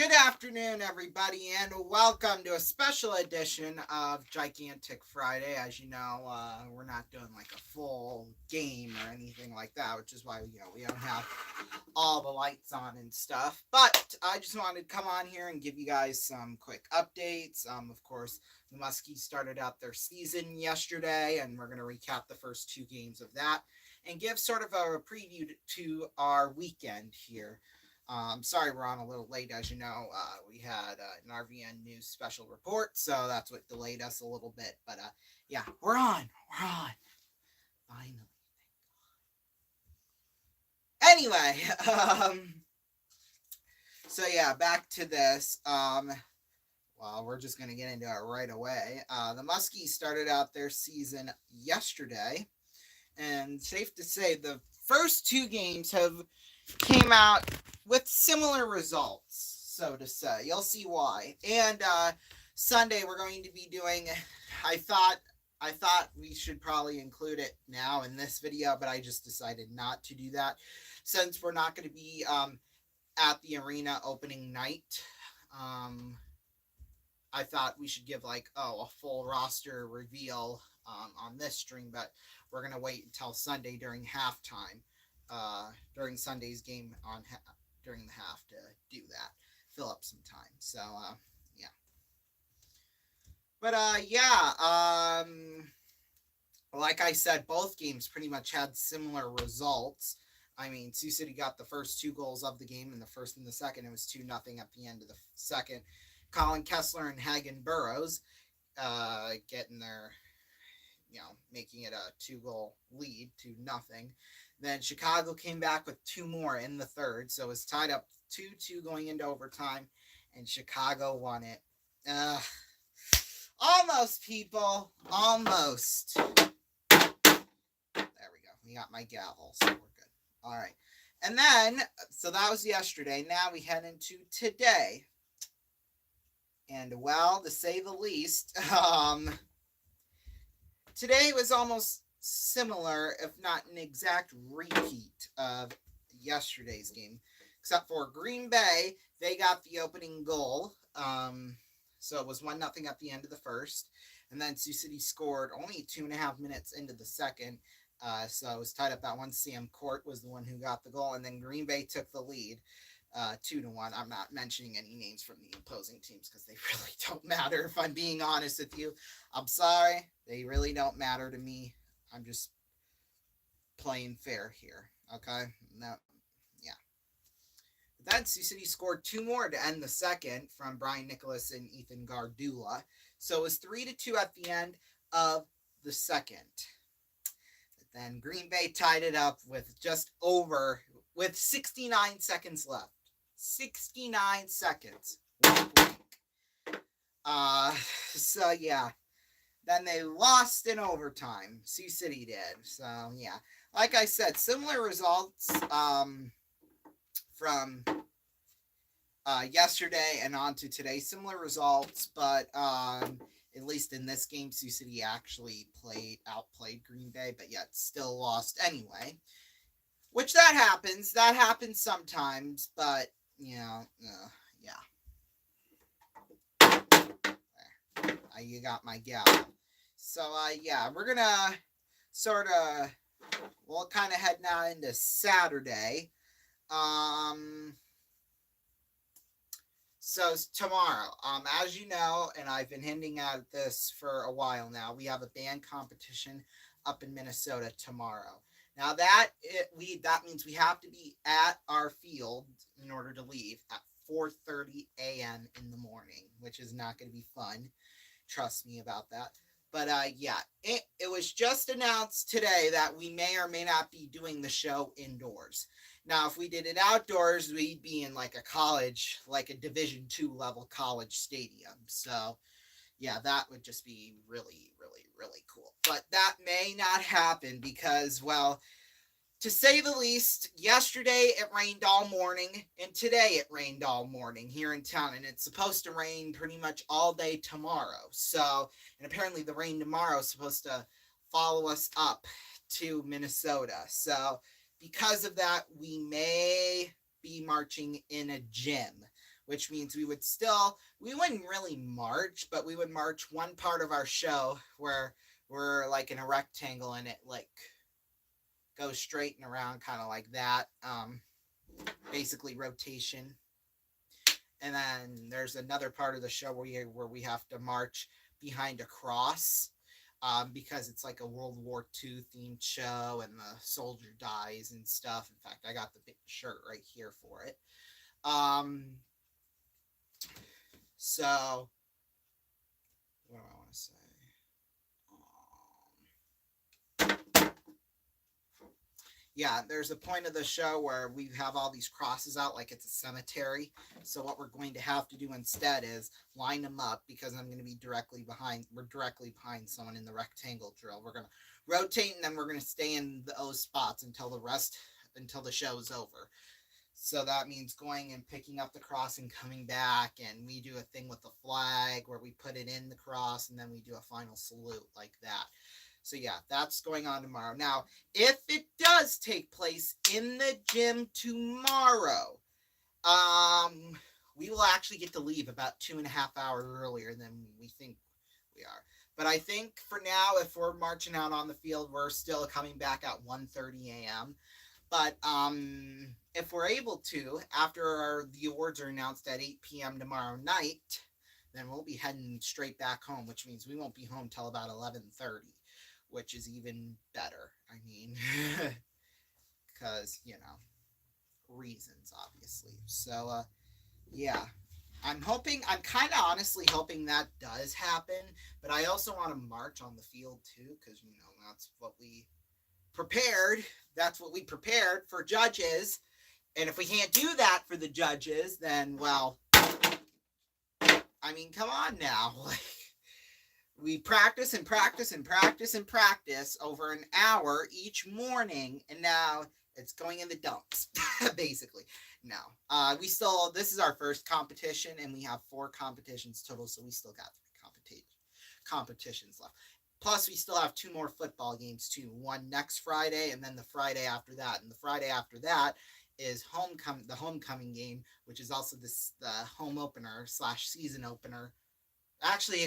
Good afternoon, everybody, and welcome to a special edition of Gigantic Friday. As you know, we're not doing like a full game or anything like that, which is why we don't have all the lights on and stuff. But I just wanted to come on here and give you guys some quick updates. Of course, the Muskies started out their season yesterday, and we're going to recap the first two games of that and give sort of a preview to our weekend here. Sorry we're on a little late. As you know, we had an RVN News special report, so that's what delayed us a little bit. But yeah, we're on. We're on. Finally. Anyway, so yeah, back to this. Well, we're just gonna get into it right away. The Muskies started out their season yesterday, and safe to say the first two games have came out with similar results, so to say. You'll see why. And Sunday we're going to be doing. I thought we should probably include it now in this video, but I just decided not to do that since we're not going to be at the arena opening night. I thought we should give like a full roster reveal on this stream, but we're gonna wait until Sunday during halftime, during Sunday's game during the half to do that, fill up some time. So yeah, but like I said, both games pretty much had similar results. I mean, Sioux City got the first two goals of the game in the first and the second. It was 2-0 at the end of the second. Colin Kessler and Hagen Burrows getting their, making it a 2-goal lead to nothing. Then Chicago came back with two more in the third, so it was tied up 2-2 going into overtime, and Chicago won it. Almost, people. Almost. There we go. We got my gavel, so we're good. All right. And then, so that was yesterday. Now we head into today. And, well, to say the least, today was almost similar, if not an exact repeat of yesterday's game. Except for Green Bay, they got the opening goal. So it was 1-0 at the end of the first. And then Sioux City scored only 2.5 minutes into the second. So it was tied up at one. Sam Court was the one who got the goal. And then Green Bay took the lead 2-1. I'm not mentioning any names from the opposing teams because they really don't matter. If I'm being honest with you, I'm sorry. They really don't matter to me. I'm just playing fair here. Okay? No, yeah. But then Sioux City scored two more to end the second from Brian Nicholas and Ethan Gardula. So it was 3-2 at the end of the second. But then Green Bay tied it up with with 69 seconds left. 69 seconds. So yeah. Then they lost in overtime. Sioux City did. So yeah. Like I said, similar results from yesterday and on to today. Similar results, but at least in this game, Sioux City actually outplayed Green Bay, but yet still lost anyway. Which that happens. That happens sometimes, but yeah. You got my gal. So yeah, we're gonna we'll kind of head now into Saturday. So tomorrow, as you know, and I've been hinting at this for a while now, we have a band competition up in Minnesota tomorrow. Now that means we have to be at our field in order to leave at 4:30 a.m. in the morning, which is not going to be fun. Trust me about that. But yeah, it was just announced today that we may or may not be doing the show indoors. Now, if we did it outdoors, we'd be in like a college, like a Division II level college stadium. So yeah, that would just be really, really, really cool. But that may not happen because, well, to say the least, yesterday it rained all morning, and today it rained all morning here in town, and it's supposed to rain pretty much all day tomorrow. So, and apparently the rain tomorrow is supposed to follow us up to Minnesota. So, because of that, we may be marching in a gym, which means we wouldn't really march, but we would march one part of our show where we're like in a rectangle and it like goes straight and around kind of like that. Basically rotation. And then there's another part of the show where we have to march behind a cross, because it's like a World War II themed show and the soldier dies and stuff. In fact, I got the big shirt right here for it. So, what do I want to say? Yeah, there's a point of the show where we have all these crosses out like it's a cemetery. So what we're going to have to do instead is line them up, because we're directly behind someone in the rectangle drill. We're going to rotate and then we're going to stay in those spots until the show is over. So that means going and picking up the cross and coming back, and we do a thing with the flag where we put it in the cross and then we do a final salute like that. So yeah, that's going on tomorrow. Now, if it does take place in the gym tomorrow, we will actually get to leave about 2.5 hours earlier than we think we are. But I think for now, if we're marching out on the field, we're still coming back at 1:30 a.m. But if we're able to, after the awards are announced at 8 p.m. tomorrow night, then we'll be heading straight back home, which means we won't be home till about 11:30. Which is even better. I mean, because, reasons, obviously. So, yeah. I'm kind of honestly hoping that does happen, but I also want to march on the field too, because, that's what we prepared. That's what we prepared for judges. And if we can't do that for the judges, then, well, I mean, come on now. We practice and practice and practice and practice over an hour each morning, and now it's going in the dumps, basically. No. This is our first competition, and we have 4 competitions total, so we still got 3 competitions left. Plus, we still have 2 more football games, too. One next Friday, and then the Friday after that. And the Friday after that is the homecoming game, which is also the home opener / season opener. Actually,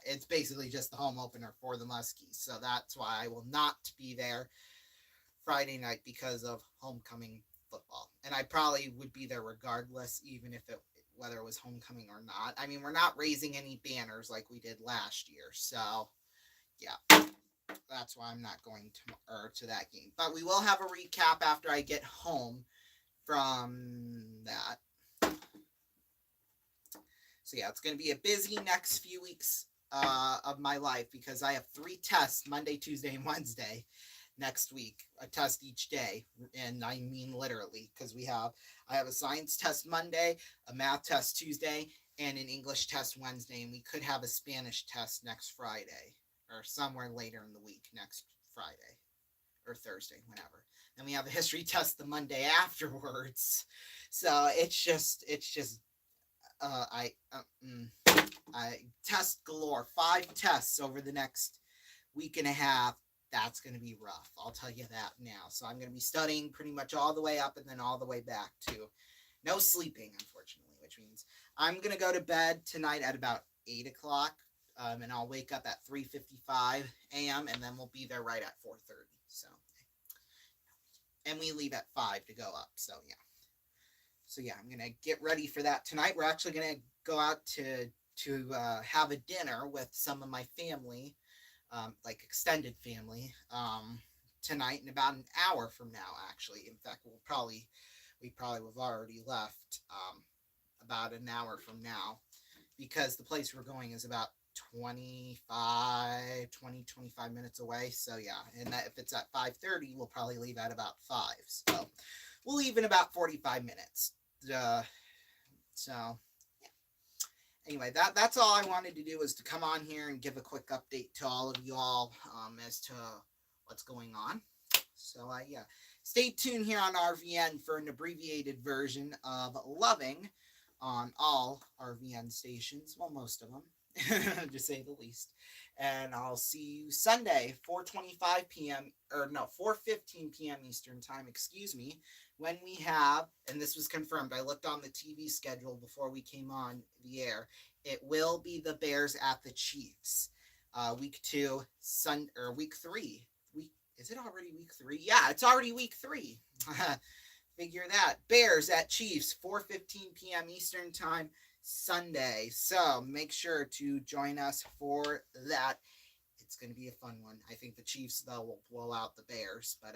it's basically just the home opener for the Muskies. So that's why I will not be there Friday night because of homecoming football. And I probably would be there regardless, even if whether it was homecoming or not. I mean, we're not raising any banners like we did last year. So, yeah, that's why I'm not going to that game. But we will have a recap after I get home from that. So yeah, it's going to be a busy next few weeks of my life, because I have 3 tests Monday, Tuesday, and Wednesday next week. A test each day, and I mean literally, because I have a science test Monday, a math test Tuesday, and an English test Wednesday, and we could have a Spanish test next Friday, or somewhere later in the week next Friday or Thursday, whenever. Then we have a history test the Monday afterwards. So it's just I test galore. 5 tests over the next week and a half. That's going to be rough. I'll tell you that now. So I'm going to be studying pretty much all the way up and then all the way back too. No sleeping, unfortunately, which means I'm going to go to bed tonight at about 8 o'clock, and I'll wake up at 3:55 a.m. and then we'll be there right at 4:30. So, and we leave at 5 to go up. So yeah. So yeah, I'm gonna get ready for that tonight. We're actually gonna go out to have a dinner with some of my family, like extended family, tonight in about an hour from now. Actually, in fact, we probably have already left about an hour from now, because the place we're going is about 25 minutes away. So yeah, and if it's at 5:30, we'll probably leave at about 5. So we'll leave in about 45 minutes. So yeah. Anyway, that's all I wanted to do, was to come on here and give a quick update to all of you all as to what's going on. So yeah, stay tuned here on RVN for an abbreviated version of Loving on all RVN stations. Well, most of them. to say the least. And I'll see you Sunday, 4:25 p.m. or no, 4:15 p.m. Eastern time, excuse me, when we have, and this was confirmed, I looked on the TV schedule before we came on the air. It will be the Bears at the Chiefs. Week 2, or week 3. Is it already week 3? Yeah, it's already week 3. Figure that. Bears at Chiefs, 4:15 p.m. Eastern time, Sunday. So make sure to join us for that. It's going to be a fun one. I think the Chiefs, though, will blow out the Bears. But,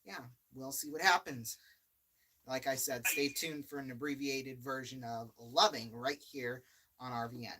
yeah, we'll see what happens. Like I said, stay tuned for an abbreviated version of Loving right here on RVN.